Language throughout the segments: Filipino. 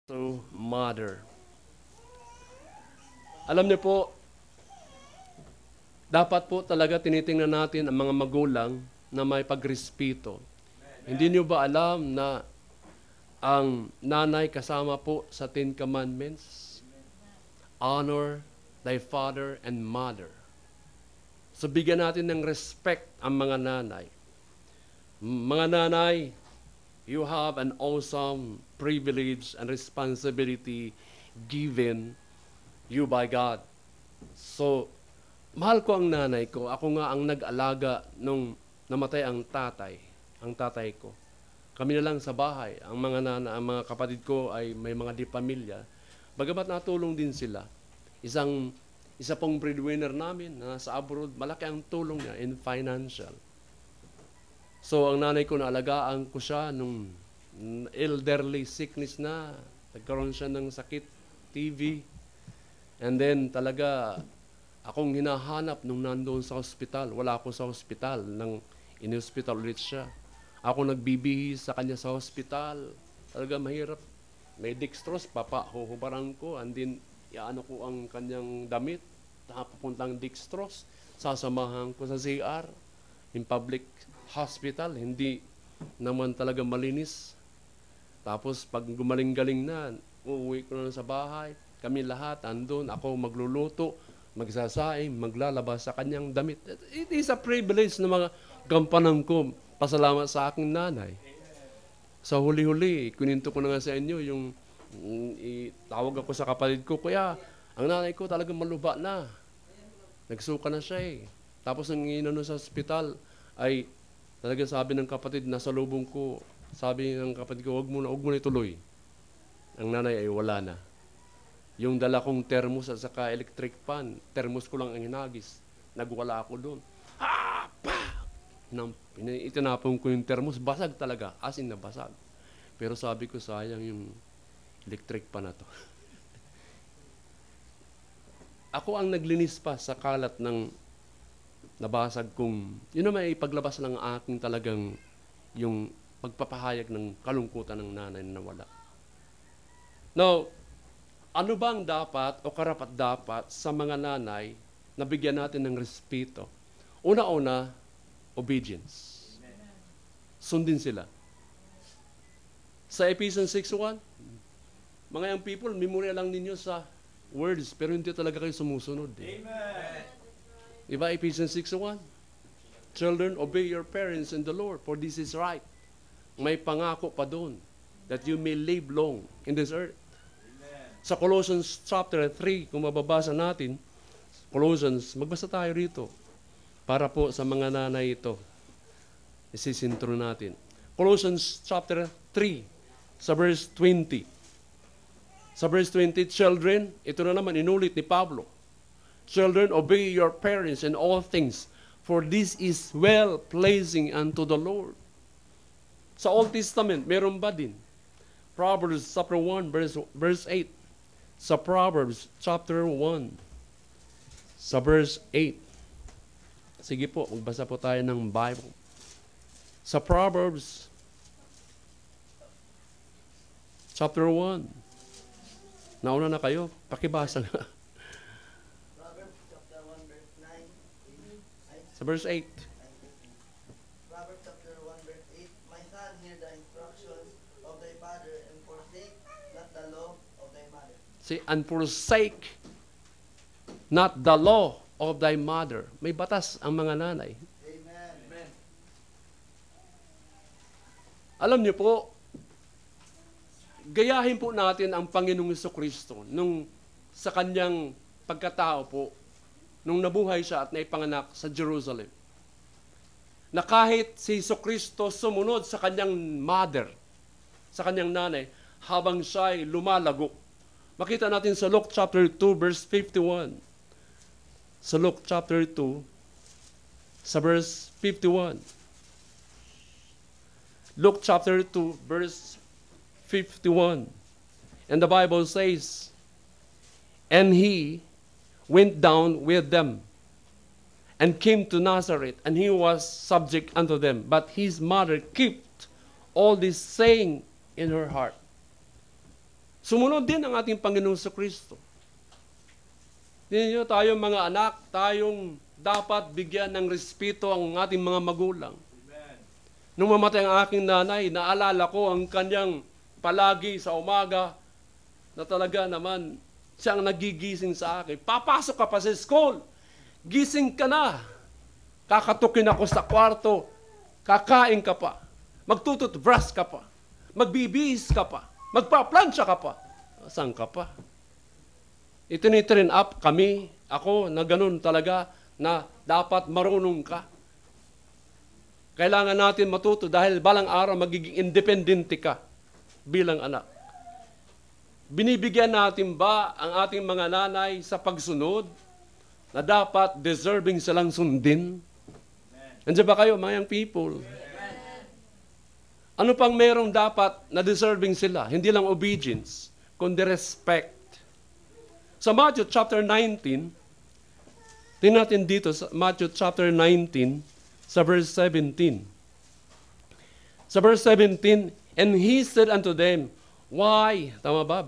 to mother. Alam niyo po, dapat po talaga tinitingnan natin ang mga magulang na may pagrespeto. Hindi niyo ba alam na ang nanay kasama po sa Ten Commandments? Honor thy father and mother. So bigyan natin ng respect ang mga nanay. Mga nanay, you have an awesome privilege and responsibility given you by God. So, mahal ko ang nanay ko. Ako nga ang nag-alaga nung namatay ang tatay ko. Kami na lang sa bahay. Ang mga kapatid ko ay may mga di pamilya. Bagamat natulong din sila. Isa pong breadwinner namin na sa abroad, malaki ang tulong niya in financial. So, ang nanay ko, naalagaan ko siya nung elderly sickness na. Nagkaroon siya ng sakit, TB. And then, talaga, akong hinahanap nung nandoon sa hospital. Wala ako sa hospital nang in-hospital ulit siya. Ako nagbibihis sa kanya sa hospital. Talaga mahirap. May dextrose, huhubaran ko. And then, iano ko ang kanyang damit. Papuntang dextrose. Sasamahan ko sa CR. In public hospital, hindi naman talaga malinis. Tapos pag gumaling-galing na, uuwi ko na sa bahay. Kami lahat andun, ako magluluto, magsasaing, maglalabas sa kanyang damit. It is a privilege na mga gampanan ko. Pasalamat sa aking nanay. Sa huli-huli, kuninto ko na nga sa inyo, tawag ako sa kapatid ko, kuya, ang nanay ko talagang maluba na. Nagsuka na siya eh. Tapos ang inano sa ospital ay talaga sabi ng kapatid, nasa lubong ko, sabi ng kapatid ko, huwag mo na ituloy. Ang nanay ay wala na. Yung dala kong thermos at saka electric pan, thermos ko lang ang hinagis. Nagwala ako doon. Itinapon ko yung thermos, basag talaga, as in na basag. Pero sabi ko, sayang yung electric pan na to. Ako ang naglinis pa sa kalat ng nabasag kong, yun naman ipaglabas ng aking talagang yung pagpapahayag ng kalungkutan ng nanay na nawala. Now, ano bang dapat o karapat-dapat sa mga nanay na bigyan natin ng respeto? Una-una, obedience. Sundin sila. Sa Ephesians 6:1, mga young people, memorya lang ninyo sa words, pero hindi talaga kayo sumusunod. Amen. Diba, Ephesians 6:1? Children, obey your parents in the Lord, for this is right. May pangako pa doon, that you may live long in this earth. Amen. Sa Colossians chapter 3, kung mababasa natin, Colossians, magbasa tayo rito, para po sa mga nanay ito, isisintro natin. Colossians chapter 3, sa verse 20. Sa verse 20, children, ito na naman, inulit ni Pablo, children, obey your parents in all things, for this is well-pleasing unto the Lord. Sa Old Testament, meron ba din? Proverbs chapter 1, verse 8. Sa Proverbs chapter 1, sa verse 8. Sige po, magbasa po tayo ng Bible. Sa Proverbs chapter 1. Nauna na kayo, pakibasa nga. Sa verse 8. Proverbs chapter 1 verse 8. My son, hear the instructions of thy father and forsake not the law of thy mother. See, and forsake not the law of thy mother. May batas ang mga nanay. Amen. Amen. Alam niyo po, gayahin po natin ang Panginoong Jesucristo nung sa kanyang pagkatao po, nung nabuhay siya at naipanganak sa Jerusalem. Na kahit si Jesucristo sumunod sa kanyang mother, sa kanyang nanay, habang siya'y lumalago. Makita natin sa Luke chapter 2, verse 51. Sa Luke chapter 2, sa verse 51. Luke chapter 2, verse 51. And the Bible says, and he went down with them and came to Nazareth, and he was subject unto them. But his mother kept all this saying in her heart. Sumunod din ang ating Panginoong Kristo. Tingnan niyo, tayong mga anak, tayong dapat bigyan ng respeto ang ating mga magulang. Nung mamatay ang aking nanay, naalala ko ang kanyang palagi sa umaga na talaga naman siyang nagigising sa akin. Papasok ka pa sa school, gising ka na. Kakatukin ako sa kwarto, kakain ka pa, magtututbrush ka pa, magbibihis ka pa, magpaplansya ka pa. Saan ka pa? Itinitrain up kami, ako, na ganun talaga, na dapat marunong ka. Kailangan natin matuto dahil balang araw magiging independente ka bilang anak. Binibigyan natin ba ang ating mga nanay sa pagsunod na dapat deserving silang sundin? Nandiyan ba kayo, mga young people? Ano pang merong dapat na deserving sila? Hindi lang obedience, kundi respect. Sa Matthew chapter 19, tingnan natin dito sa Matthew chapter 19, sa verse 17. Sa verse 17, and he said unto them, why, tama ba?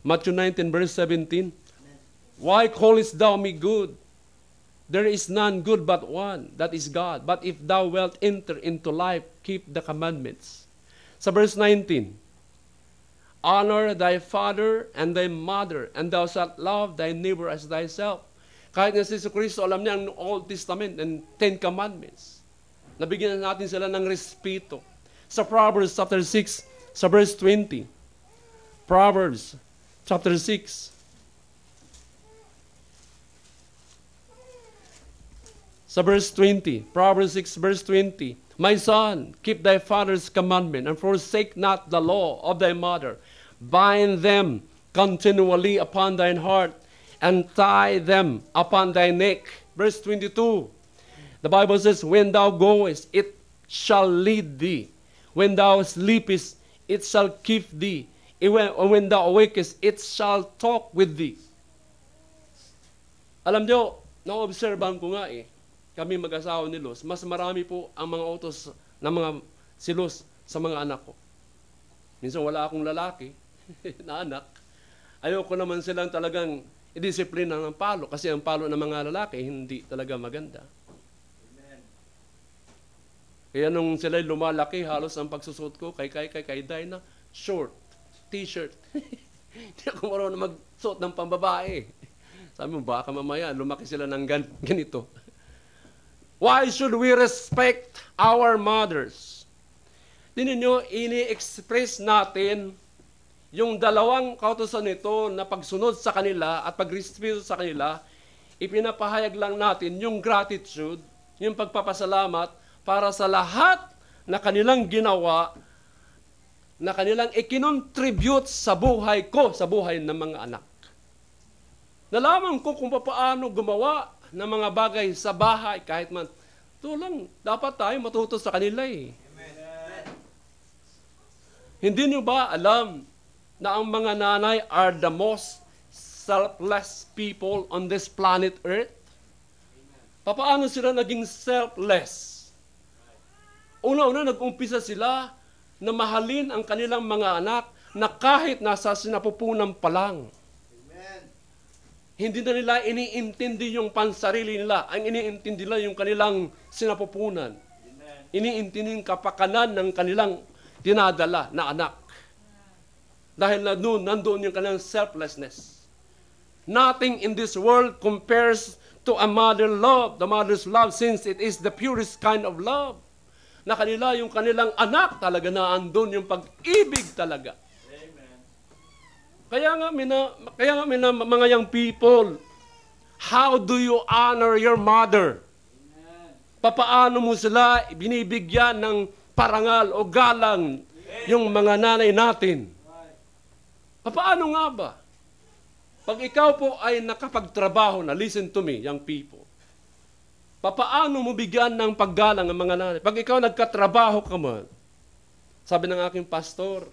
Matthew 19, verse 17, why callest thou me good? There is none good but one, that is God. But if thou wilt enter into life, keep the commandments. Sa verse 19, honor thy father and thy mother, and thou shalt love thy neighbor as thyself. Kahit na si Kristo, alam niya ang Old Testament and 10 Commandments. Nabigyan natin sila ng respeto. Sa Proverbs chapter 6, sa verse 20. Proverbs chapter 6. Sa verse 20. Proverbs 6, verse 20. My son, keep thy father's commandment, and forsake not the law of thy mother. Bind them continually upon thine heart, and tie them upon thy neck. Verse 22. The Bible says, when thou goest, it shall lead thee. When thou sleepest, it shall keep thee. When thou awakest, it shall talk with thee. Alam nyo, na-obserban ko nga kami mag-asawa ni Luz, mas marami po ang mga utos ng mga si Luz sa mga anak ko. Minsan wala akong lalaki na anak. Ayoko naman silang talagang i-disiplina ng palo kasi ang palo ng mga lalaki hindi talaga maganda. Amen. Kaya nung sila'y lumalaki, halos ang pagsusot ko kay Dinah, short, t-shirt. Hindi ako marunong magsuot ng pambabae. Sabi mo, baka mamaya lumaki sila ng ganito. Why should we respect our mothers? Tingnan nyo, ini-express natin yung dalawang kautusan nito na pagsunod sa kanila at pagrespeto sa kanila, ipinapahayag lang natin yung gratitude, yung pagpapasalamat para sa lahat na kanilang ginawa, na kanilang ikinontribute sa buhay ko, sa buhay ng mga anak. Nalaman ko kung paano gumawa ng mga bagay sa bahay, kahit man, ito lang, dapat tayo matuto sa kanila Amen. Hindi niyo ba alam na ang mga nanay are the most selfless people on this planet Earth? Paano sila naging selfless? Una-una, nag-umpisa sila na mahalin ang kanilang mga anak na kahit nasa sinapupunan pa lang. Hindi na nila iniintindi yung pansarili nila. Ang iniintindi nila yung kanilang sinapupunan. Amen. Iniintindi yung kapakanan ng kanilang dinadala na anak. Dahil nandoon yung kanilang selflessness. Nothing in this world compares to a mother's love. The mother's love, since it is the purest kind of love. Na kanila, yung kanilang anak talaga na andun yung pag-ibig talaga. Kaya nga, mga young people, how do you honor your mother? Papaano mo sila binibigyan ng parangal o galang yung mga nanay natin? Papaano nga ba? Pag ikaw po ay nakapagtrabaho na, listen to me, young people, papaano mo bigyan ng paggalang ang mga nanay? Pag ikaw nagkatrabaho ka man, sabi ng aking pastor,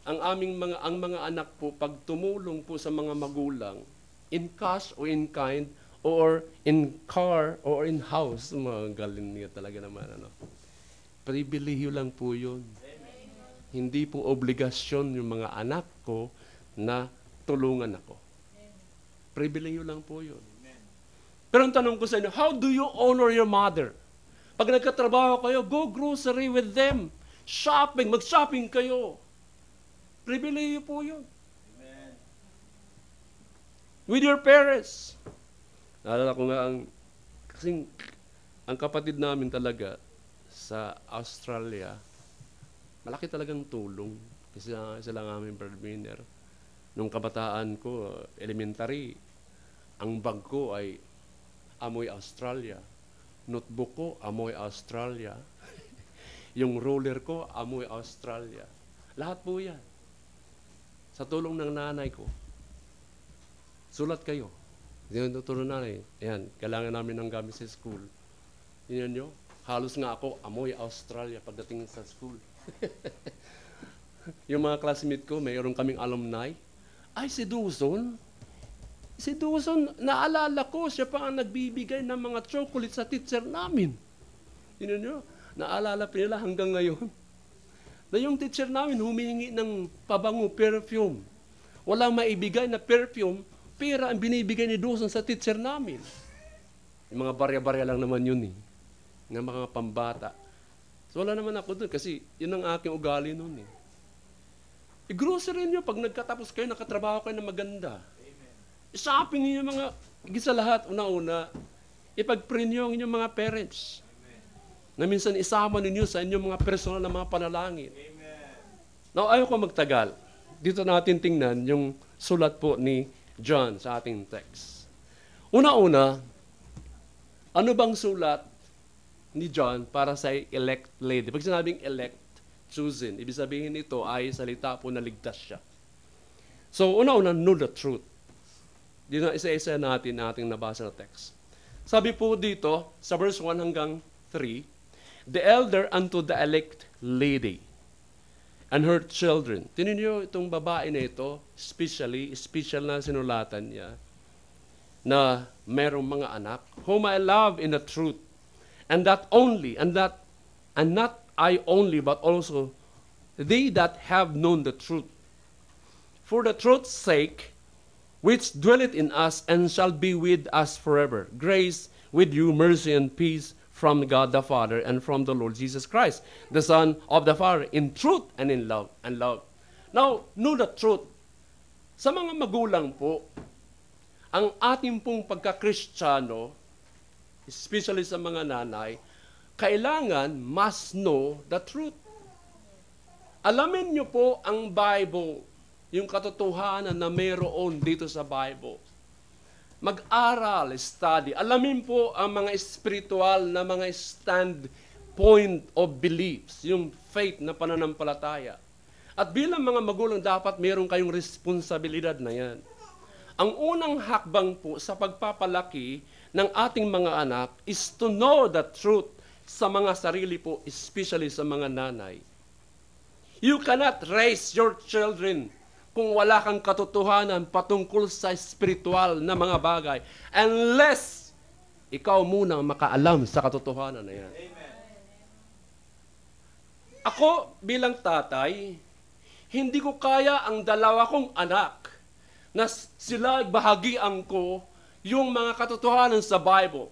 ang mga anak po, pag tumulong po sa mga magulang, in cash or in kind, or in car, or in house, mga galing niya talaga naman, pribilehiyo lang po yun. Hindi po obligasyon yung mga anak ko na tulungan ako. Pribileyo lang po yun. Pero ang tanong ko sa inyo, how do you honor your mother? Pag nagkatrabaho kayo, go grocery with them. Shopping, mag-shopping kayo. Pribileyo po yun. Amen. With your parents. Naalala ko nga kasing ang kapatid namin talaga sa Australia, malaki talagang tulong. Kasi isa lang aming breadwinner. Nung kabataan ko, elementary, ang bag ko ay amoy Australia. Notebook ko, amoy Australia. Yung roller ko, amoy Australia. Lahat po yan. Sa tulong ng nanay ko. Sulat kayo. Yan, tuturo nanay. Yan, kailangan namin ng gamit sa school. Yan nyo, halos nga ako, amoy Australia pagdating sa school. Yung mga classmate ko, mayroon kaming alumni. Ay, si Duzon. Si Duzon, naalala ko, siya pa ang nagbibigay ng mga chocolate sa teacher namin. Yun nyo, naalala pa nila hanggang ngayon. Na yung teacher namin humingi ng pabango, perfume. Walang maibigay na perfume, pera ang binibigay ni Duzon sa teacher namin. Yung mga barya-barya lang naman yun eh. Ng mga pambata. So wala naman ako doon kasi yun ang aking ugali noon eh. I-grocery nyo, pag nagkatapos kayo, nakatrabaho kayo na maganda. I-shopping nyo yung mga, higit sa lahat, una-una, ipag-pray nyo ang inyong mga parents. Na minsan isama ninyo sa inyong mga personal na mga panalangin. Now, ayaw ko magtagal. Dito natin tingnan yung sulat po ni John sa ating text. Una-una, ano bang sulat ni John para sa elect lady? Pag sinabing elect, chosen. Ibig sabihin ito ay salita po na ligtas siya. So, una-una, know the truth. Dito na isa-isa natin ating nabasa na text. Sabi po dito, sa verse 1 hanggang 3, the elder unto the elect lady and her children. Tinin niyo itong babae na ito, special na sinulatan niya, na merong mga anak, whom I love in the truth, and not I only, but also they that have known the truth. For the truth's sake, which dwelleth in us and shall be with us forever. Grace with you, mercy and peace from God the Father and from the Lord Jesus Christ, the Son of the Father, in truth and in love. Now, know the truth. Sa mga magulang po, ang ating pong pagka-Kristiyano, especially sa mga nanay, kailangan must know the truth. Alamin niyo po ang Bible, yung katotohanan na mayroon dito sa Bible. Mag-aral, study. Alamin po ang mga spiritual na mga standpoint of beliefs, yung faith na pananampalataya. At bilang mga magulang, dapat mayroon kayong responsibilidad na yan. Ang unang hakbang po sa pagpapalaki ng ating mga anak is to know the truth sa mga sarili po, especially sa mga nanay. You cannot raise your children kung wala kang katotohanan patungkol sa spiritual na mga bagay unless ikaw muna makaalam sa katotohanan na yan. Amen. Ako bilang tatay, hindi ko kaya ang dalawa kong anak na sila bahagian ko yung mga katotohanan sa Bible.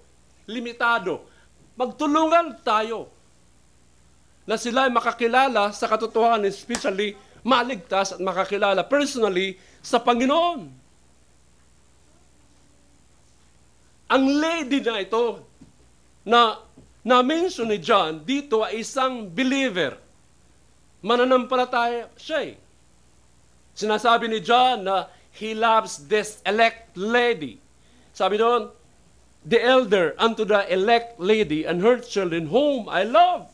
Limitado. Magtulungan tayo na sila ay makakilala sa katotohanan, especially maligtas at makakilala personally sa Panginoon. Ang lady na ito na na-mention ni John dito ay isang believer. Mananampalataya siya. Sinasabi ni John na he loves this elect lady. Sabi doon, the elder unto the elect lady and her children whom I love.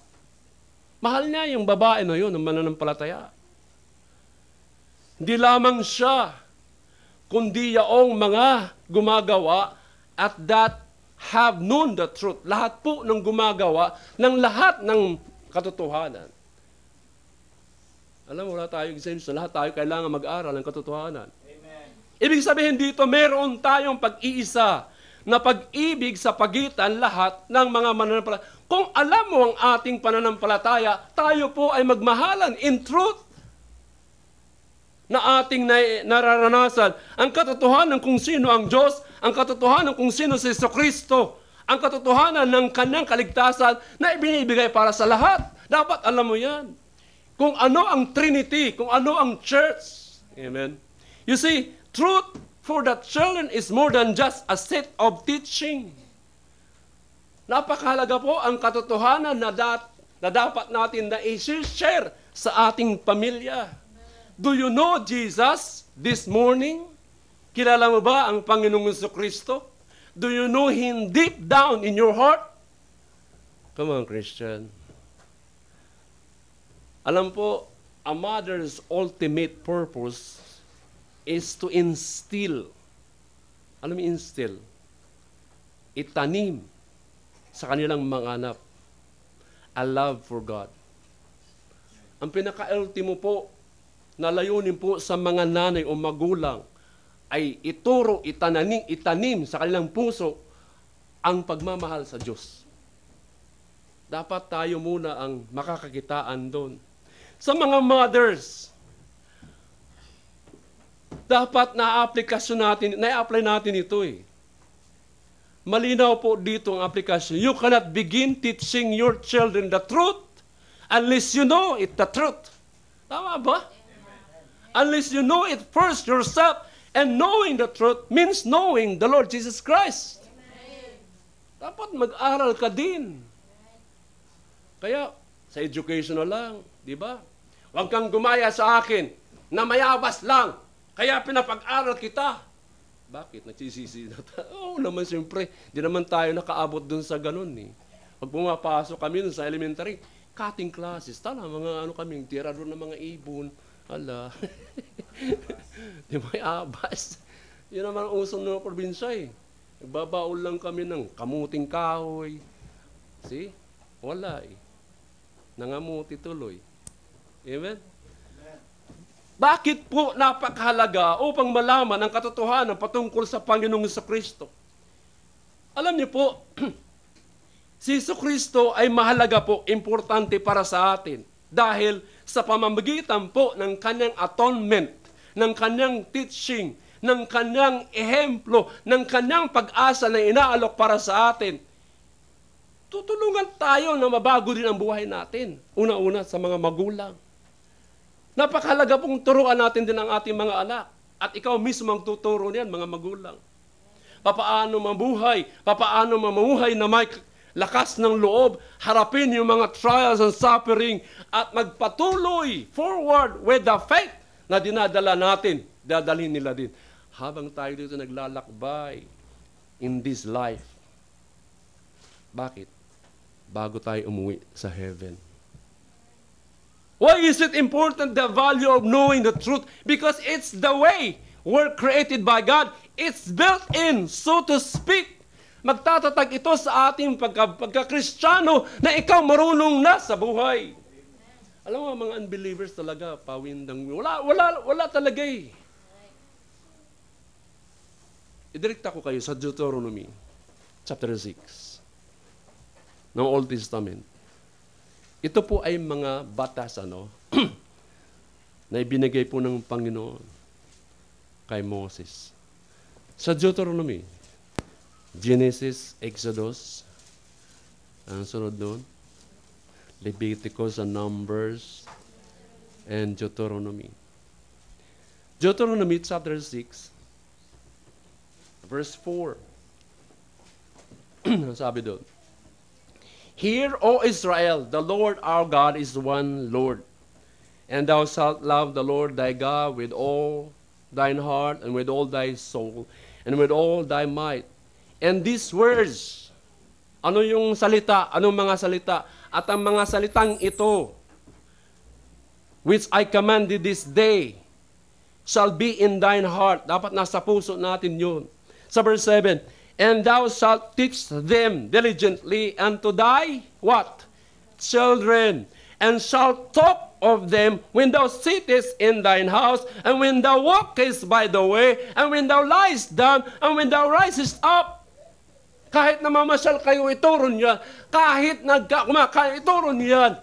Mahal niya yung babae na yun, ang mananampalataya. Hindi lamang siya, kundi yaong mga gumagawa at that have known the truth. Lahat po ng gumagawa ng lahat ng katotohanan. Alam mo, wala tayong exemption. Lahat tayo kailangan mag-aral ng katotohanan. Amen. Ibig sabihin dito, meron tayong pag-iisa na pag-ibig sa pagitan lahat ng mga mananampalataya. Kung alam mo ang ating pananampalataya, tayo po ay magmahalan in truth na ating nararanasan. Ang katotohanan kung sino ang Diyos, ang katotohanan kung sino si Jesucristo, ang katotohanan ng kanyang kaligtasan na ibinibigay para sa lahat. Dapat alam mo yan. Kung ano ang Trinity, kung ano ang Church. Amen. You see, truth for the children is more than just a set of teaching. Napakahalaga po ang katotohanan na dapat natin na i-share sa ating pamilya. Do you know Jesus this morning? Kilala mo ba ang Panginoong Jesucristo? Do you know Him deep down in your heart? Come on, Christian. Alam po, a mother's ultimate purpose is to instill. Alam mo, instill? Itanim sa kanilang mga anak a love for God. Ang pinaka-ultimo po na layunin po sa mga nanay o magulang ay ituro, itanim sa kanilang puso ang pagmamahal sa Diyos. Dapat tayo muna ang makakakitaan doon. Sa mga mothers, dapat na-apply natin ito eh. Malinaw po dito ang aplikasyon. You cannot begin teaching your children the truth unless you know it the truth. Tama ba? Unless you know it first yourself, and knowing the truth means knowing the Lord Jesus Christ. Dapat mag-aral ka din. Kaya, sa educational lang, di ba? Huwag kang gumaya sa akin na mayabas lang, kaya pinapag-aral kita. Bakit? Nagsisisi na tayo. Oo naman, siyempre. Di naman tayo nakaabot dun sa ganun eh. Pag pumapasok kami dun sa elementary, cutting classes. Tala, mga kaming tirador ng mga ibon. Ala. Di may abas. Yun naman ang usong ng probinsya eh. Nagbabaon lang kami ng kamuting kahoy. See? Wala eh. Nangamuti tuloy. Amen? Bakit po napakahalaga upang malaman ang katotohanan patungkol sa Panginoong Jesucristo? Alam niyo po, si Jesucristo ay mahalaga po, importante para sa atin. Dahil sa pamamagitan po ng kanyang atonement, ng kanyang teaching, ng kanyang ehemplo, ng kanyang pag-asa na inaalok para sa atin, tutulungan tayo na mabago din ang buhay natin. Una-una sa mga magulang. Napakahalaga pong turuan natin din ang ating mga anak. At ikaw mismo ang tuturo niyan, mga magulang. Papaano mabuhay, papaano mamuhay na may lakas ng loob, harapin yung mga trials and suffering, at magpatuloy forward with the faith na dinadala natin, dadalhin nila din. Habang tayo dito naglalakbay in this life. Bakit? Bago tayo umuwi sa heaven. Why is it important, the value of knowing the truth? Because it's the way we're created by God. It's built in, so to speak. Magtatatag ito sa ating pagka-Kristiyano na ikaw marunong na sa buhay. Alam mo, mga unbelievers talaga, pawindang, wala talaga eh. Idirekta ko kayo sa Deuteronomy, chapter 6, ng Old Testament. Ito po ay mga batas, na ibinigay po ng Panginoon kay Moses. Sa Deuteronomy, Genesis, Exodus, ang sunod doon, Leviticus and Numbers, and Deuteronomy. Deuteronomy chapter 6, verse 4. Sabi doon, Hear, O Israel, the Lord our God is one Lord. And thou shalt love the Lord thy God with all thine heart, and with all thy soul, and with all thy might. And these words, ano yung salita? Anong mga salita? At ang mga salitang ito, which I commanded this day, shall be in thine heart. Dapat nasa puso natin yun. Sa verse 7, And thou shalt teach them diligently unto thy, what? Children. And shalt talk of them when thou sittest in thine house, and when thou walkest by the way, and when thou liest down, and when thou risest up. Kahit namamasyal kayo, ituro niyan. Kahit kumakain, ituro niyan.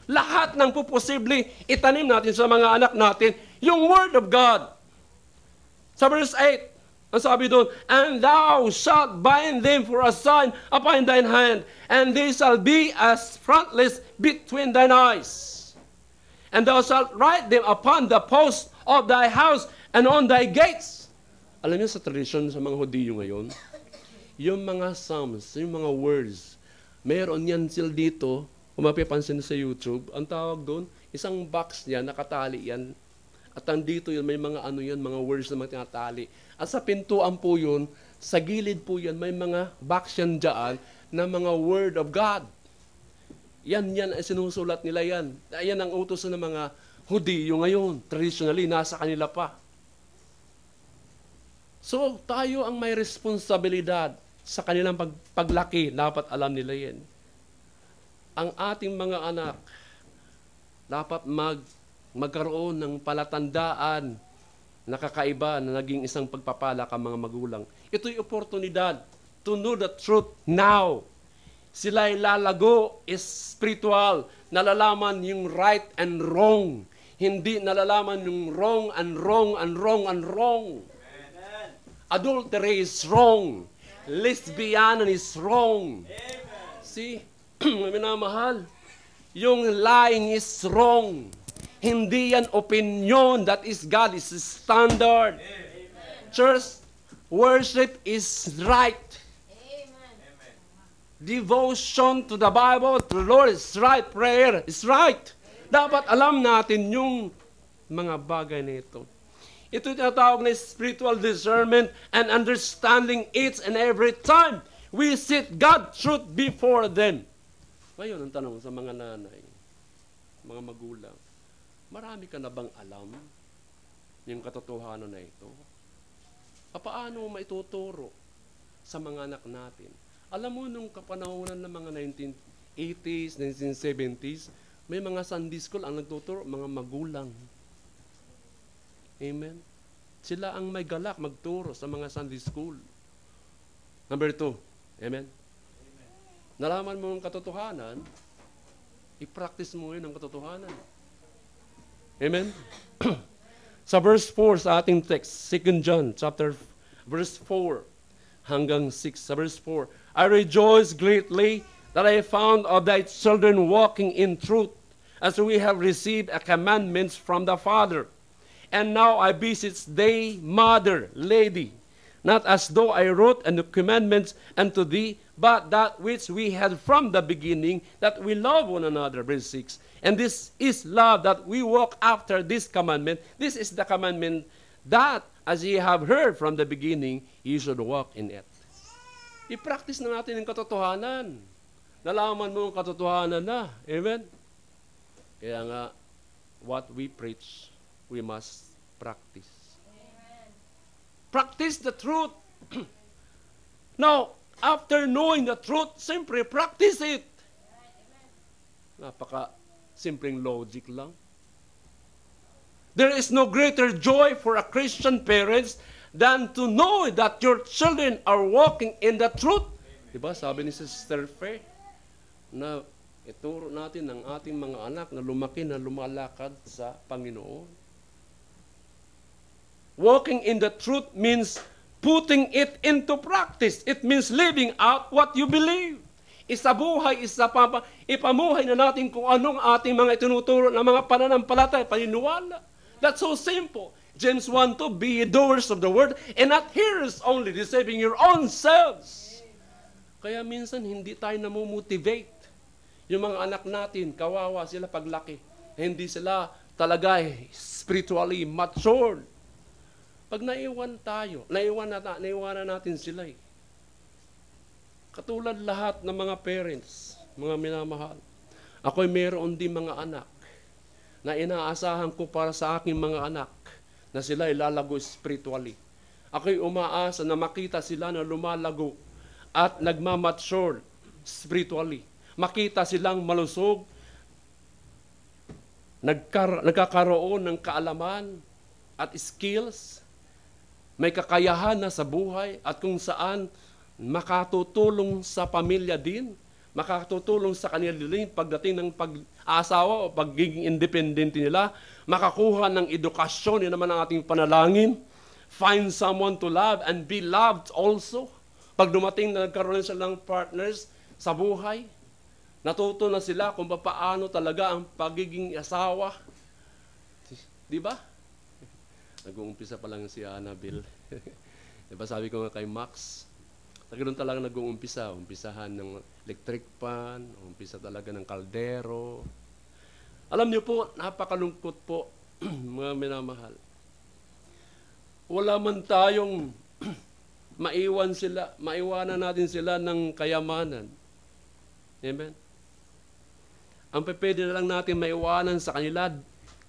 Lahat ng puposible, itanim natin sa mga anak natin, yung Word of God. Sa verse 8, ang sabi doon, and thou shalt bind them for a sign upon thine hand, and they shall be as frontlets between thine eyes. And thou shalt write them upon the post of thy house and on thy gates. Alam niyo sa tradisyon sa mga Hudiyo ngayon, yung mga psalms, yung mga words, meron yan sila dito. Kung mapapansin sa YouTube, ang tawag doon, isang box niya, nakatali yan. At andito yun, may mga mga words na mga tinatali. At sa pintuan po yun, sa gilid po yan, may mga box yan dyan na mga Word of God. Yan ay sinusulat nila yan. Yan ang utos ng mga Hudiyo ngayon. Traditionally, nasa kanila pa. So, tayo ang may responsibilidad sa kanilang paglaki. Dapat alam nila yan. Ang ating mga anak dapat magkaroon ng palatandaan na kakaiba na naging isang pagpapala ka mga magulang. Ito'y oportunidad to know the truth now. Sila'y lalago spiritual, nalalaman yung right and wrong. Hindi nalalaman yung wrong and wrong and wrong and wrong. Amen. Adultery is wrong. Lesbian is wrong. Amen. See? Minamahal, yung lying is wrong. Hindi yan opinion. That is God, is standard. Amen. Church, worship is right. Amen. Devotion to the Bible, to the Lord is right. Prayer is right. Dapat alam natin yung mga bagay na ito. Ito tinatawag na spiritual discernment and understanding each and every time we set God's truth before them. Ngayon, ang tanong sa mga nanay, mga magulang, marami ka na bang alam yung katotohanan na ito? Paano mo maituturo sa mga anak natin? Alam mo, nung kapanahonan ng mga 1980s, 1970s, may mga Sunday school ang nagtuturo, mga magulang. Amen? Sila ang may galak magturo sa mga Sunday school. Number 2, amen? Nalaman mo ang katotohanan, i-practice mo yun ang katotohanan. Amen? Sa verse 4 sa ating text, 2 John chapter verse 4 hanggang 6. Sa verse 4, I rejoice greatly that I found of thy children walking in truth, as we have received a commandment from the Father. And now I beseech thee, mother, lady, not as though I wrote the commandments unto thee, but that which we had from the beginning, that we love one another. Verse 6. And this is love, that we walk after this commandment. This is the commandment, that as ye have heard from the beginning, ye should walk in it. I-practice na natin ang katotohanan. Nalaman mo ang katotohanan na. Amen? Kaya nga, what we preach, we must practice. Amen. Practice the truth. Now, after knowing the truth, simply practice it. Napaka-simpleng logic lang. There is no greater joy for a Christian parents than to know that your children are walking in the truth. Diba, sabi ni Sister Faye, na ituro natin ang ating mga anak na lumaki na lumalakad sa Panginoon. Walking in the truth means putting it into practice. It means living out what you believe. Ipamuhay na natin kung anong ating mga itinuturo ng mga pananampalataya, paniniwala. That's so simple. James 1:2, be ye doers of the word and not hearers only, deceiving your own selves. Kaya minsan hindi tayo namomotivate. Yung mga anak natin, kawawa sila paglaki. Hindi sila talaga spiritually matured. Pag naiwanan natin sila. Katulad lahat ng mga parents, mga minamahal. Ako'y meron din mga anak na inaasahan ko para sa aking mga anak na sila ilalago spiritually. Ako'y umaasa na makita sila na lumalago at nagmamature spiritually. Makita silang malusog, nagkakaroon ng kaalaman at skills, may kakayahan na sa buhay at kung saan makatutulong sa pamilya din, makatutulong sa kanila din pagdating ng pag-asawa o pagiging independent nila, makakuha ng edukasyon, yun naman ang ating panalangin. Find someone to love and be loved also. Pag dumating na nagkaroon sila ng partners sa buhay, natuto na sila kung paano talaga ang pagiging asawa. Di ba? Nag-uumpisa pa lang si Annabelle. Di ba sabi ko nga kay Max, ganoon talaga nag-uumpisa. Umpisahan ng electric pan, umpisa talaga ng kaldero. Alam niyo po, napakalungkot po, mga minamahal. Wala man tayong maiwanan natin sila ng kayamanan. Amen? Ang pwede na lang natin maiwanan sa kanila,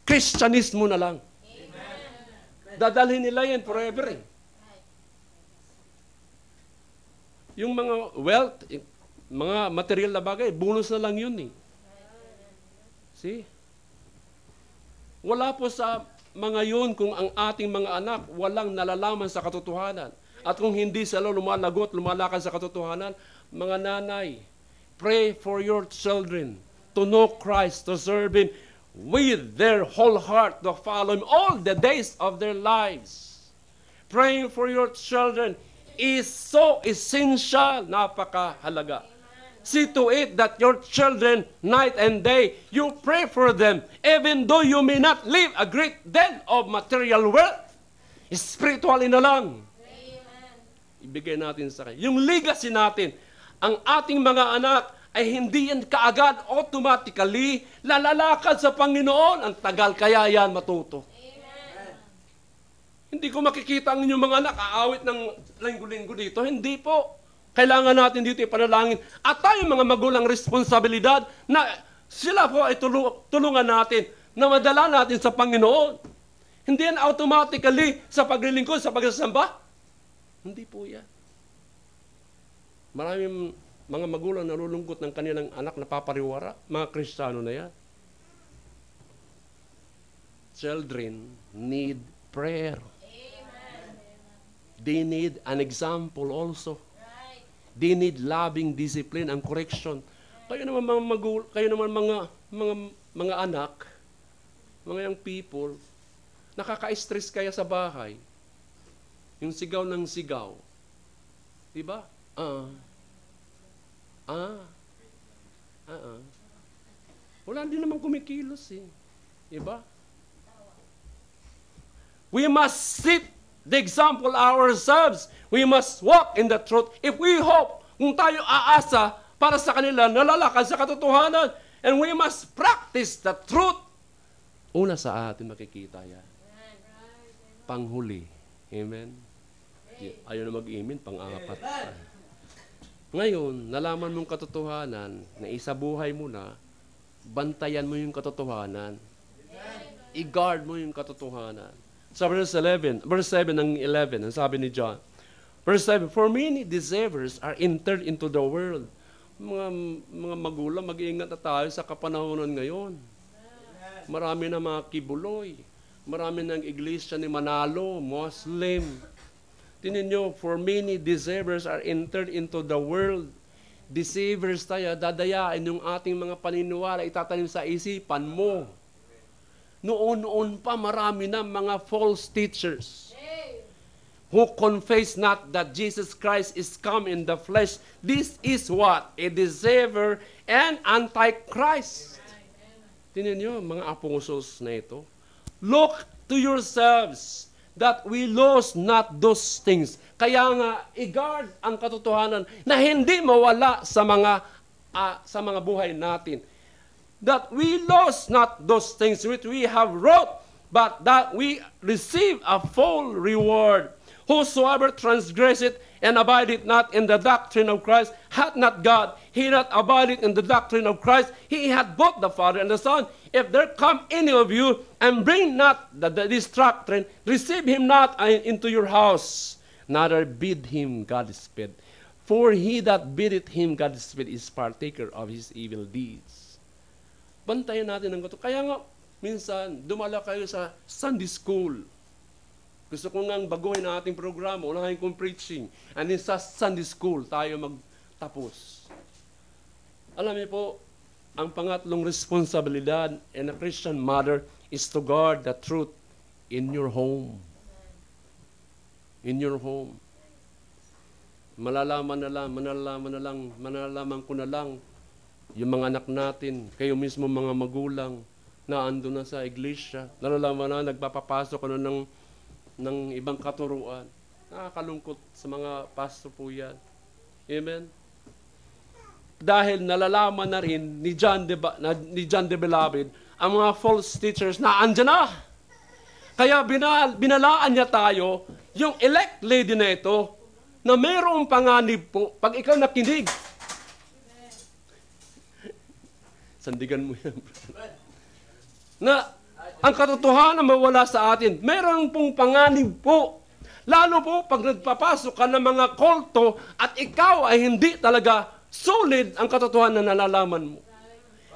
Kristyanismo na lang. Amen. Dadalhin nila yan forever eh. Yung mga wealth, mga material na bagay, bonus na lang yun eh. See? Wala po sa mga yun kung ang ating mga anak walang nalalaman sa katotohanan. At kung hindi sila lumalakad sa katotohanan, mga nanay, pray for your children to know Christ, to serve Him with their whole heart, to follow Him all the days of their lives. Praying for your children is so essential, napakahalaga. See to it that your children, night and day, you pray for them, even though you may not live a great deal of material wealth. Spiritually na lang. Amen. Ibigay natin sa kanya. Yung legacy natin, ang ating mga anak ay hindi yan kaagad automatically lalalakad sa Panginoon. Ang tagal kaya yan matuto. Amen. Hindi ko makikita ang inyong mga anak aawit ng linggo-linggo dito. Hindi po. Kailangan natin dito ipanalangin. At tayo mga magulang responsibilidad na sila po ay tulungan natin na madala natin sa Panginoon. Hindi yan automatically sa paglilingkod, sa pagsasamba. Hindi po yan. Maraming mga magulang nalulungkot ng kanilang anak na papariwara. Mga Kristiyano na yan. Children need prayer. They need an example also. They need loving discipline and correction. Kayo naman mga anak, mga young people, nakaka-stress kaya sa bahay. Yung sigaw ng sigaw. Diba? Wala din naman kumikilos eh. Diba? We must set the example ourselves. We must walk in the truth. If we hope, kung tayo aasa para sa kanila, nalalakad sa katotohanan, and we must practice the truth. Una sa atin makikita yan. Panghuli. Amen? Ayaw na mag-amen, pang-apat. Ngayon, nalaman mong katotohanan, na isabuhay mo na, bantayan mo yung katotohanan. I-guard mo yung katotohanan. Sa verse 7 ng 11, ang sabi ni John, verse 7, for many deceivers are entered into the world. Mga magulang, mag-iingat na tayo sa kapanahonan ngayon. Marami na mga kibuloy. Marami ng iglesia ni Manalo, Muslim. Tingnan nyo, for many deceivers are entered into the world. Deceivers tayo, dadayain yung ating mga paniniwala, itatanim sa isipan mo. Noon-noon pa marami na mga false teachers who confess not that Jesus Christ is come in the flesh. This is what? A deceiver and antichrist. Tingnan nyo, mga apostles na ito. Look to yourselves that we lose not those things. Kaya nga, i-guard ang katotohanan na hindi mawala sa mga buhay natin. That we lost not those things which we have wrought, but that we receive a full reward. Whosoever transgresseth and abideth not in the doctrine of Christ hath not God. He that abideth in the doctrine of Christ, he hath both the Father and the Son. If there come any of you and bring not this doctrine, receive him not into your house, neither bid him Godspeed. For he that biddeth him Godspeed is partaker of his evil deeds. Bantayan natin ang katotohanan. Kaya nga, minsan, dumala kayo sa Sunday school. Gusto ko ngang baguhin ang ating programa, unahin kong preaching. And then sa Sunday school, tayo magtapos. Alam niyo po, ang pangatlong responsibilidad in a Christian mother is to guard the truth in your home. In your home. Malalaman ko na lang yung mga anak natin, kayo mismo mga magulang, na ando na sa iglesia. Nalalaman na, nagpapapasok ano ng ibang katuruan. Nakakalungkot sa mga pastor po yan. Amen? Dahil nalalaman na rin ni John the Beloved, ang mga false teachers na andyan na. Kaya binalaan niya tayo, yung elect lady na ito, na mayroong panganib po, pag ikaw nakinig. Sandigan mo yan. Na ang katotohanan mawala sa atin. Meron pong panganib po. Lalo po pag nagpapasok ka ng mga kulto at ikaw ay hindi talaga solid ang katotohanan na nalalaman mo.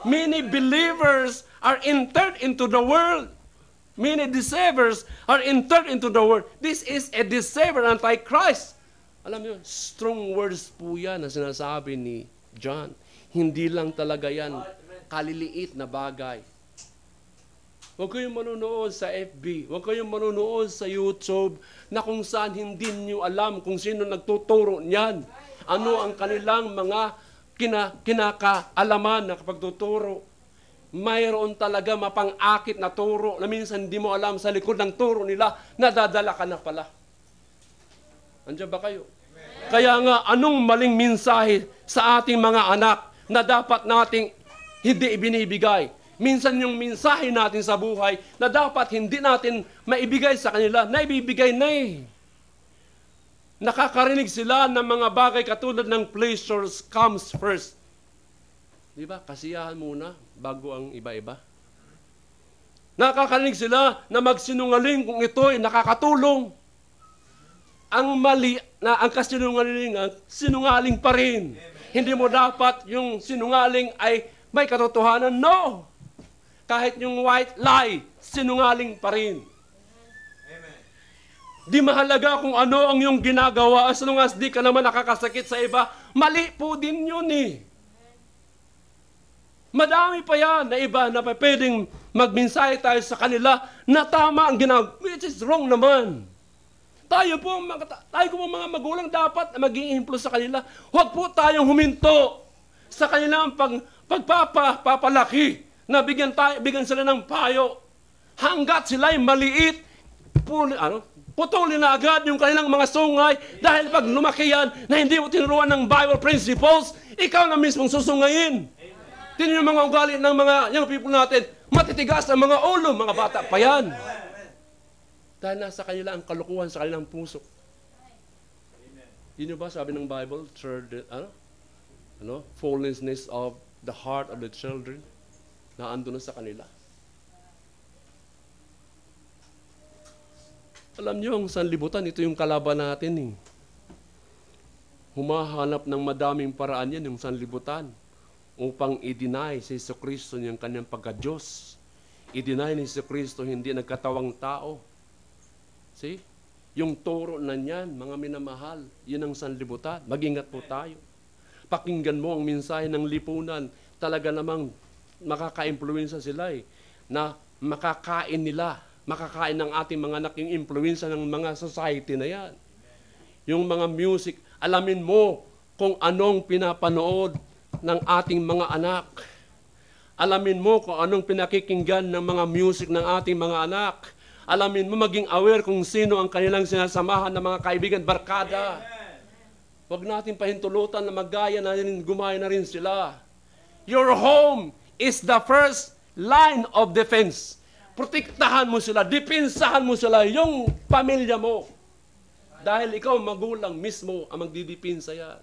Many believers are entered into the world. Many deceivers are entered into the world. This is a deceiver, antichrist. Alam niyo, strong words po yan na sinasabi ni John. Hindi lang talaga yan kaliliit na bagay. Huwag kayong manonood sa FB, huwag kayong manonood sa YouTube na kung saan hindi niyo alam kung sino nagtuturo niyan. Ano ang kanilang mga kinakaalaman na kapag tuturo. Mayroon talaga mapang-akit na turo na minsan hindi mo alam sa likod ng turo nila, nadadala ka na pala. Andiyan ba kayo? Amen. Kaya nga, anong maling mensahe sa ating mga anak na dapat nating hindi ibinibigay? Minsan yung mensahe natin sa buhay na dapat hindi natin maibigay sa kanila, na ibibigay na eh. Nakakarinig sila ng mga bagay katulad ng pleasures comes first. Di ba? Kasiyahan muna bago ang iba-iba. Nakakarinig sila na magsinungaling kung ito'y nakakatulong. Ang mali na ang kasinungalingan, sinungaling pa rin. Hindi mo dapat yung sinungaling ay may katotohanan. No! Kahit yung white lie, sinungaling pa rin. Amen. Di mahalaga kung ano ang iyong ginagawa as long as di ka naman nakakasakit sa iba, mali po din yun eh. Madami pa yan na iba na pwedeng magmensahe tayo sa kanila na tama ang ginagawa, which is wrong naman. Tayo po mga magulang dapat na mag-i-influence sa kanila. Huwag po tayong huminto sa kanilang pagpapalaki na bigyan sila ng payo. Hanggat sila'y maliit, putulin na agad yung kanilang mga sungay dahil pag lumaki yan na hindi mo tinuruan ng Bible principles, ikaw na mismong susungayin. Tingnan yung mga ugali ng mga young people natin, matitigas ang mga ulo, mga bata pa yan. Dahil nasa kanila ang kalukuhan sa kanilang puso. Yun ba sabi ng Bible, foolishness of the heart of the children, na ando na sa kanila. Alam niyo, ang sanlibutan, ito yung kalaban natin eh. Humahanap ng madaming paraan yan, yung sanlibutan, upang i-deny si Jesucristo niyang kanyang pagka-Diyos. I-deny ni Jesucristo hindi nagkatawang tao. See? Yung turo na niyan, mga minamahal, yun ang sanlibutan. Mag-ingat po tayo. Pakinggan mo ang mensahe ng lipunan, talaga namang makaka-impluwensya sila eh, na makakain ng ating mga anak yung impluwensya ng mga society na yan. Yung mga music, alamin mo kung anong pinapanood ng ating mga anak. Alamin mo kung anong pinakikinggan ng mga music ng ating mga anak. Alamin mo, maging aware kung sino ang kanilang sinasamahan ng mga kaibigan, barkada. Huwag natin pahintulutan na magaya na rin, gumaya na rin sila. Your home is the first line of defense. Protektahan mo sila, depensahan mo sila, yung pamilya mo. Dahil ikaw magulang mismo ang magdidipinsa yan.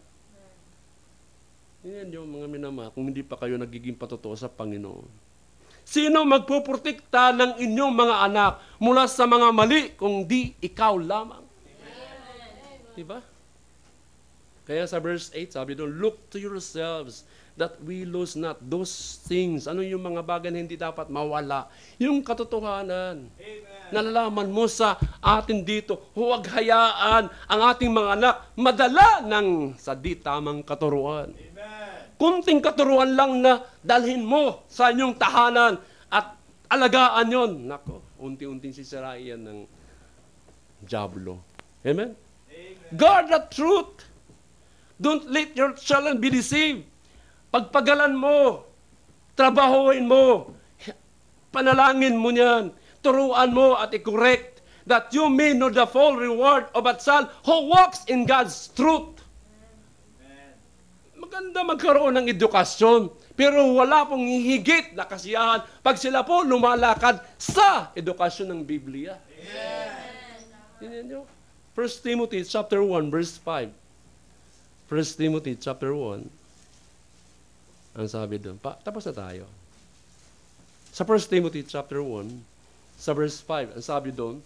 Yan yung mga minamahal, kung hindi pa kayo nagiging patotoo sa Panginoon. Sino magpuprotekta ng inyong mga anak mula sa mga mali kung di ikaw lamang? Diba? Kaya sa verse 8, sabi doon, look to yourselves that we lose not those things. Ano yung mga bagay na hindi dapat mawala? Yung katotohanan. Amen. Nalalaman mo sa atin dito, huwag hayaan ang ating mga anak madala ng sa di tamang katuruan. Kunting katuruan lang na dalhin mo sa inyong tahanan at alagaan yon. Nako, unti-unting sisirain yan ng diablo. Amen? Guard the truth. Don't let your children be deceived. Pagpagalan mo, trabahuin mo, panalangin mo niyan, turuan mo at i-correct that you may know the full reward of a child who walks in God's truth. Maganda magkaroon ng edukasyon, pero wala pong higit na kasiyahan pag sila po lumalakad sa edukasyon ng Biblia. Tingnan nyo. 1 Timothy chapter 1 verse 5. 1 Timothy chapter 1. Ang sabi doon. Tapos na tayo. Sa 1 Timothy chapter 1, sa verse 5, ang sabi doon,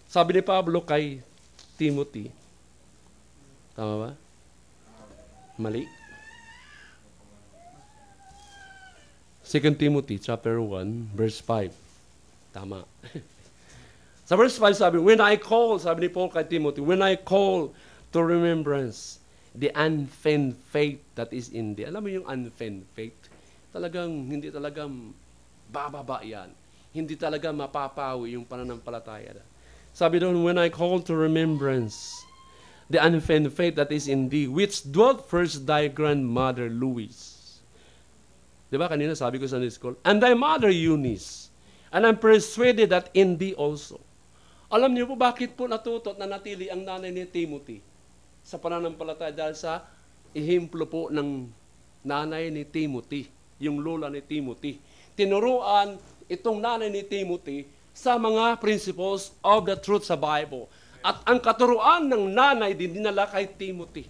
sabi ni Pablo kay Timothy, tama ba? Mali. 2 Timothy chapter 1, verse 5. Tama. Sa verse 5 sabi, when I call, sabi ni Paul kay Timothy, when I call to remembrance the unfeigned faith that is in thee. Alam mo yung unfeigned faith? Hindi talagang bababa yan. Hindi talaga mapapawi yung pananampalataya. Sabi doon, when I call to remembrance the unfeigned faith that is in thee, which dwelt first thy grandmother Louise. Diba kanina sabi ko sa school, and thy mother Eunice, and I'm persuaded that in thee also. Alam niyo po bakit po natutot na natili ang nanay ni Timothy sa pananampalataya dahil sa ihimplo po ng nanay ni Timothy, yung lola ni Timothy. Tinuruan itong nanay ni Timothy sa mga principles of the truth sa Bible. At ang katuruan ng nanay din dinala kay Timothy.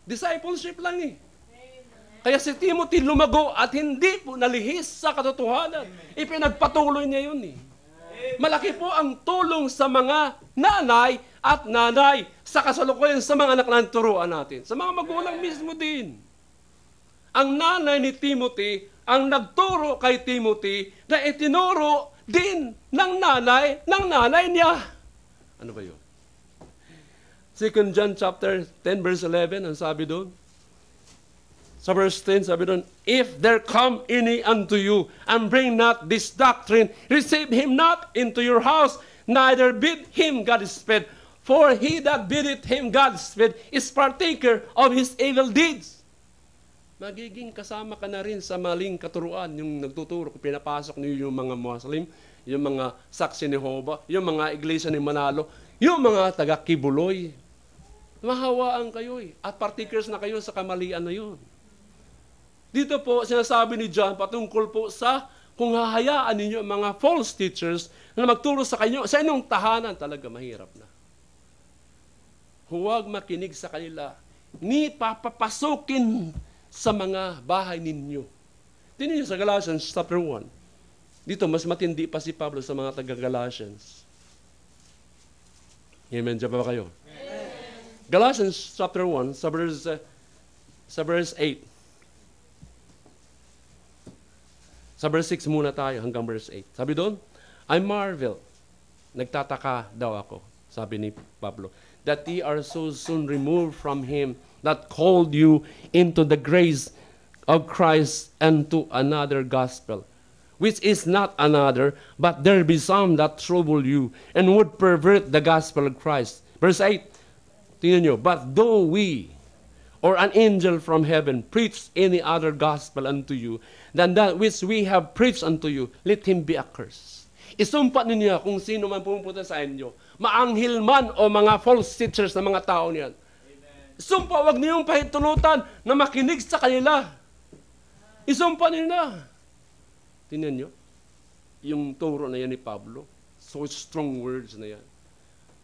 Discipleship lang eh. Kaya si Timothy lumago at hindi po nalihis sa katotohanan. Ipinagpatuloy niya yun eh. Malaki po ang tulong sa mga nanay at nanay sa kasalukuyan sa mga anak na turuan natin. Sa mga magulang mismo din. Ang nanay ni Timothy ang nagturo kay Timothy na itinuro din ng nanay niya. Ano ba yun? 2 John chapter 10 verse 11, ang sabi doon. Sa verse 10, sabi doon, if there come any unto you, and bring not this doctrine, receive him not into your house, neither bid him Godspeed. For he that biddeth him Godspeed is partaker of his evil deeds. Magiging kasama ka na rin sa maling katuruan, yung nagtuturo, pinapasok niyo yung mga Muslim, yung mga saksi ni Jehovah, yung mga iglesia ni Manalo, yung mga taga-Kibuloy. Mahawaan kayo eh. At partakers na kayo sa kamalian na yun. Dito po, sinasabi ni John patungkol po sa kung hahayaan ninyo mga false teachers na magturo sa kanyo, sa inyong tahanan, talaga mahirap na. Huwag makinig sa kanila. Ni papapasukin sa mga bahay ninyo. Tingnan niyo sa Galatians chapter 1. Dito, mas matindi pa si Pablo sa mga taga-Galatians. Amen. Diyan ba kayo? Amen. Galatians chapter 1, sa verse 8. Sa verse 6 muna tayo hanggang verse 8. Sabi doon, I marvel, nagtataka daw ako, sabi ni Pablo, that ye are so soon removed from him that called you into the grace of Christ and to another gospel, which is not another, but there be some that trouble you, and would pervert the gospel of Christ. Verse 8, tingnan nyo, but though we, or an angel from heaven, preach any other gospel unto you, than that which we have preached unto you, let him be accursed. Isumpa ninyo kung sino man pumunta sa inyo, maanghel man o mga false teachers na mga tao niyan. Isumpa, wag niyong pahintulutan na makinig sa kanila. Isumpa ninyo na. Tingnan nyo, yung turo na yan ni Pablo. So strong words na yan.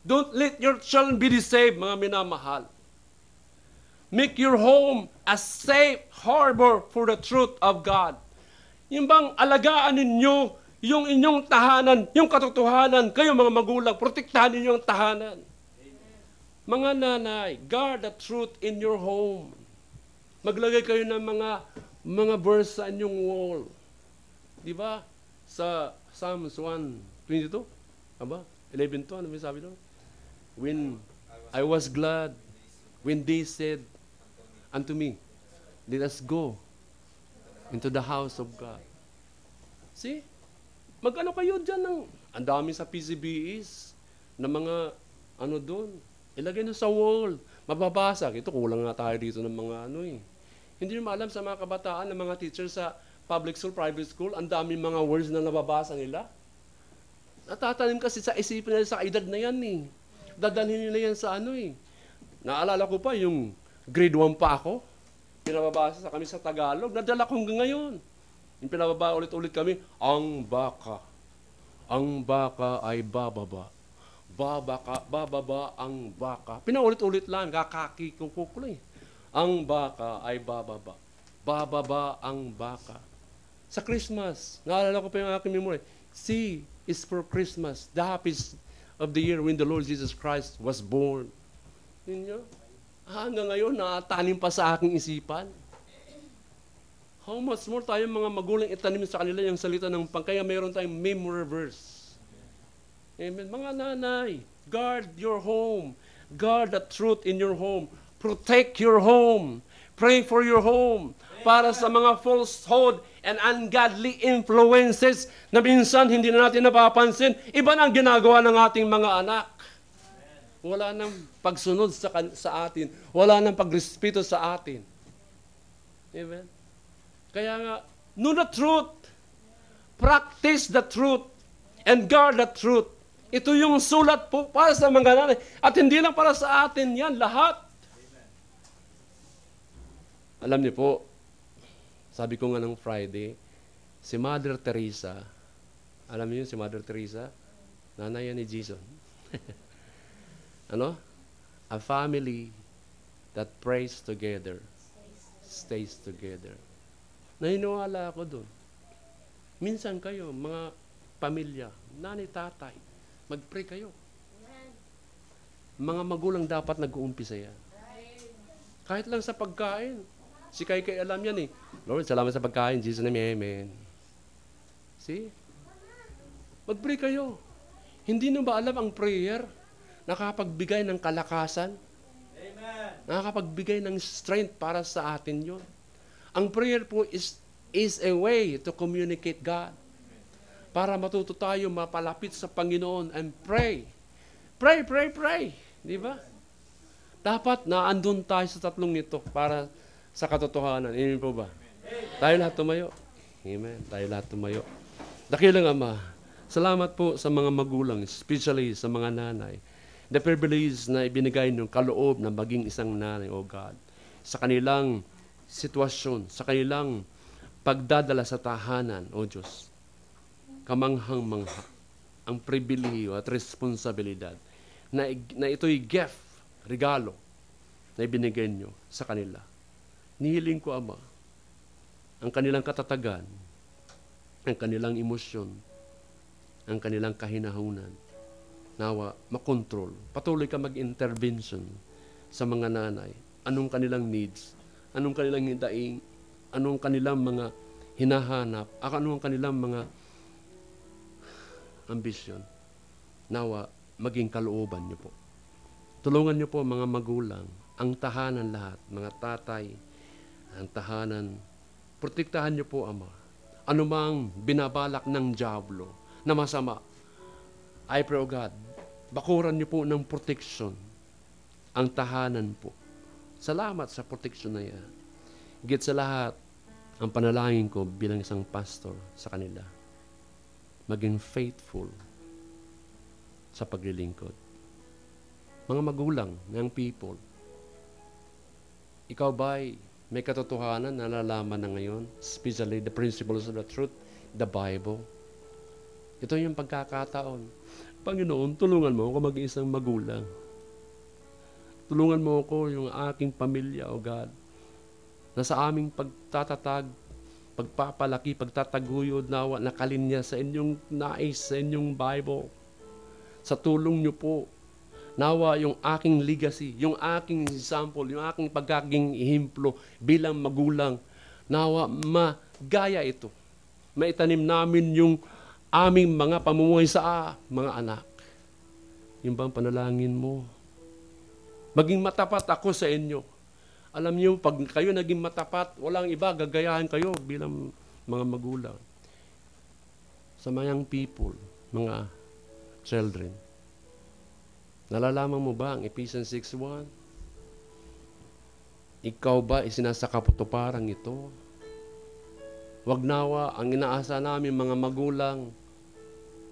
Don't let your children be deceived, mga minamahal. Make your home a safe harbor for the truth of God. Yung bang alagaan ninyo yung inyong tahanan, yung katotohanan, kayo mga magulang, protektahan ninyo ang tahanan. Amen. Mga nanay, guard the truth in your home. Maglagay kayo ng mga verse sa inyong wall. Di ba? Sa Psalms 22? Aba, 11 to, ano may sabi doon? When I was glad when they said unto me, let us go into the house of God. See? Mag-ano kayo dyan ng, ang dami sa PCBs, na mga, ano doon, ilagay nyo sa wall, mababasag. Ito, kulang nga tayo dito ng mga ano eh. Hindi nyo maalam sa mga kabataan, ng mga teachers sa public school, private school, ang dami mga words na nababasa nila. Natatanim kasi sa isipin nila sa edad na yan eh. Dadalhin nila yan sa ano eh. Naalala ko pa, yung grade 1 pa ako, pinababasa sa kami sa Tagalog, nadala ko hanggang ngayon. Yung pinababa ulit-ulit kami, ang baka ay bababa. Bababa ang baka. Pinaulit-ulit lang, kakaki kong kukulay. Ang baka ay bababa. Bababa ang baka. Sa Christmas, naalala ko pa yung aking memory, C is for Christmas, the happiest of the year when the Lord Jesus Christ was born. Yun nyo? Hanggang ngayon, nakatanim pa sa aking isipan. How much more tayo mga magulang itanim sa kanila yung salita ng kaya mayroon tayong memory verse. Amen. Mga nanay, guard your home. Guard the truth in your home. Protect your home. Pray for your home. Para sa mga falsehood and ungodly influences na minsan hindi na natin napapansin, iba na ang ginagawa ng ating mga anak. Wala nang pagsunod sa atin. Wala nang pagrespeto sa atin. Amen. Kaya nga, know the truth, practice the truth, and guard the truth. Ito yung sulat po para sa mga nanay. At hindi lang para sa atin yan, lahat. Alam niyo po, sabi ko nga ng Friday, si Mother Teresa, alam niyo si Mother Teresa? Nanay yan ni Jesus. Ano? A family that prays together, stays together. Naniniwala ako doon. Minsan kayo, mga pamilya, nanay, tatay, mag-pray kayo. Mga magulang dapat nag-uumpisa yan. Kahit lang sa pagkain. Si Kay alam yan eh. Lord, salamat sa pagkain. Jesus name, amen. See? Mag-pray kayo. Hindi nyo ba alam ang prayer? Nakakapagbigay ng kalakasan. Amen. Nakakapagbigay ng strength para sa atin yon. Ang prayer po is a way to communicate God. Para matuto tayo mapalapit sa Panginoon and pray. Pray, pray, pray. Di ba? Dapat naandun tayo sa tatlong nito para sa katotohanan. Amen po ba? Tayo lahat tumayo. Amen. Tayo lahat tumayo. Dakilang Ama, salamat po sa mga magulang, especially sa mga nanay. The privilege na ibinigay niyong kaloob na maging isang nanay, O God. Sa kanilang sitwasyon, sa kanilang pagdadala sa tahanan, O Diyos. Kamanghang-mangha ang pribilehiyo at responsibilidad na ito'y gift, regalo na ibinigay nyo sa kanila. Nihiling ko, Ama, ang kanilang katatagan, ang kanilang emosyon, ang kanilang kahinahunan, nawa makontrol. Patuloy ka mag-intervention sa mga nanay. Anong kanilang needs? Anong kanilang hindaing? Anong kanilang mga hinahanap? Anong kanilang mga ambisyon? Nawa, maging kalooban niyo po. Tulungan niyo po mga magulang, ang tahanan lahat, mga tatay, ang tahanan. Protektahan niyo po, Ama. Anumang binabalak ng diablo na masama, I pray, O God, bakuran niyo po ng protection ang tahanan po. Salamat sa protection na yan. Higit sa lahat, ang panalangin ko bilang isang pastor sa kanila, maging faithful sa paglilingkod. Mga magulang ng people, ikaw ba'y may katotohanan na nalalaman na ngayon, especially the principles of the truth, the Bible? Ito yung pagkakataon. Panginoon, tulungan mo ako maging isang magulang. Tulungan mo ako yung aking pamilya, O God, na sa aming pagtatatag, pagpapalaki, pagtataguyod, nawa nakalinya sa inyong nais, sa inyong Bible. Sa tulong niyo po, nawa yung aking legacy, yung aking example, yung aking pagkaging ihimplo bilang magulang, nawa magaya ito. Maitanim namin yung aming mga pamumuhay sa mga anak. Yung bang panalangin mo? Maging matapat ako sa inyo. Alam niyo, pag kayo naging matapat, walang iba, gagayahin kayo bilang mga magulang. Sa mga young people, mga children. Nalalaman mo ba ang Ephesians 6:1? Ikaw ba isinasakaputuparang ito? Wag nawa ang inaasa namin mga magulang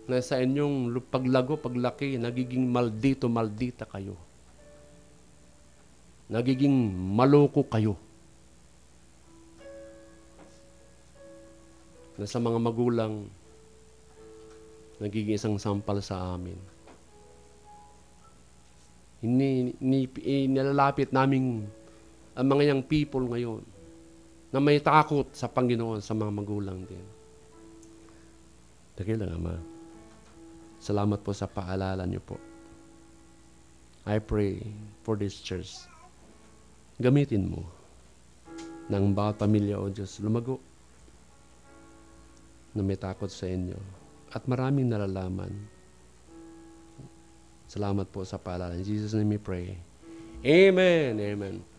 na sa inyong paglago, paglaki, nagiging maldita kayo. Nagiging maloko kayo. Na sa mga magulang, nagiging isang sampal sa amin. Nilalapit namin ang mga young people ngayon na may takot sa Panginoon sa mga magulang din. Dakilang Ama, salamat po sa paalala niyo po. I pray for this church. Gamitin mo ng bawat pamilya, O Diyos, lumago na may takot sa inyo at maraming nalalaman. Salamat po sa paalala. In Jesus' name we pray. Amen. Amen.